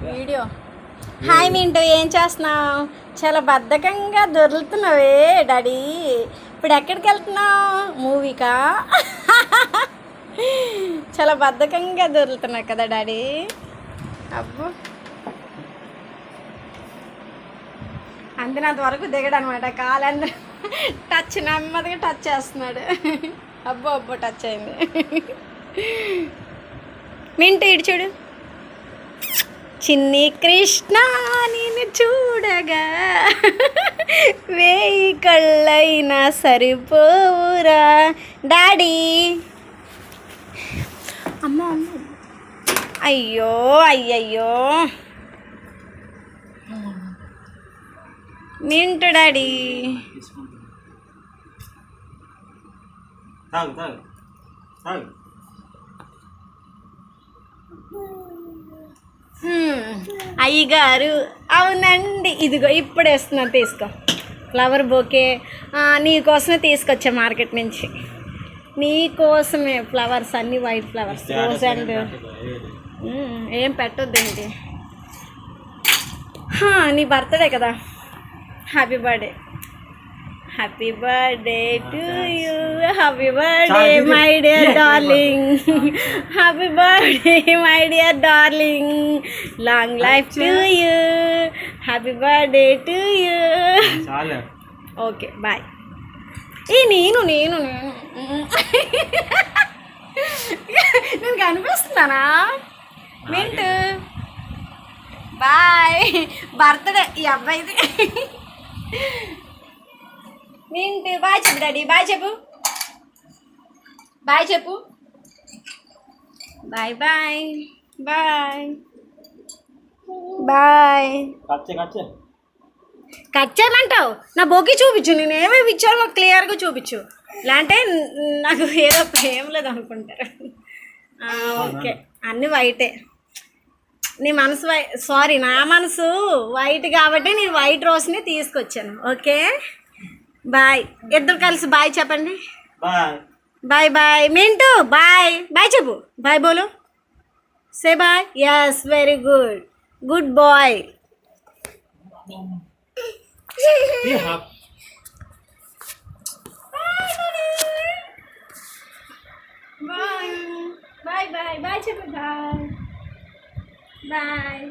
Video. Hi Mintu, ఏం చేస్తున్నావు? చాలా బద్ధకంగా దొరుకుతున్నావే డాడీ. ఇప్పుడు ఎక్కడికి వెళ్తున్నావు? మూవీకా? చాలా బద్ధకంగా దొరుకుతున్నావు కదా డాడీ. అబ్బో, అందినంత వరకు దిగడు అనమాట. కాలందరూ టచ్, నెమ్మదిగా టచ్ చేస్తున్నాడు. అబ్బో అబ్బో, టచ్ అయింది. మింటూ ఇటు చూడు. చిన్ని కృష్ణ నేను చూడగా వేయి కళ్ళైనా సరిపోవురా డాడీ. అమ్మ అమ్మ, అయ్యో అయ్యయ్యో. మింటూ డాడీ, అయ్యగారు అవునండి, ఇదిగో ఇప్పుడు వేస్తున్నాను, తీసుకో. ఫ్లవర్ బొకే నీకోసమే తీసుకొచ్చా మార్కెట్ నుంచి. నీకోసమే ఫ్లవర్స్, అన్నీ వైట్ ఫ్లవర్స్, రోజ్ అండ్ ఏం పెట్టొద్దండి. నీ బర్త్డే కదా, happy birthday. Happy birthday to you, happy birthday my dear darling, happy birthday my dear darling, long life to you, happy birthday to you. Okay bye. నేను నేను నేను నేను కనిపిస్తున్నానా? Mintu bye. Birthday ఈ అబ్బాయిది. Mintu bye చెప్పు డాడీ, బాయ్ చెప్పు, bye చెప్పు, bye bye bye bye. Cut చేయమంటావు? నా బొగ్గి చూపించు, నేను ఏమేమి ఇచ్చానో మాకు క్లియర్గా చూపించు. లేదంటే నాకు ఏదో ప్రేమ లేదు అనుకుంటారు. ఓకే, అన్నీ వైటే. నీ మనసు సారీ, నా మనసు వైట్ కాబట్టి నేను వైట్ రోస్ని తీసుకొచ్చాను. Okay bye. ఇద్దరు కలిసి బాయ్ చెప్పండి. Bye bye. Mintu bye, bye చెప్పు, బాయ్ బోలో, say bye. Yes, very good, good boy. Bye bye bye bye చెప్పు, బాయ్ బాయ్.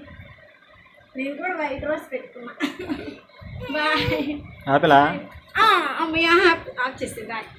నేను కూడా వైట్ రోజ్ పెట్టుకున్నా. బాయ్. అమ్మయ్య, ఆఫ్ చేసి బాయ్.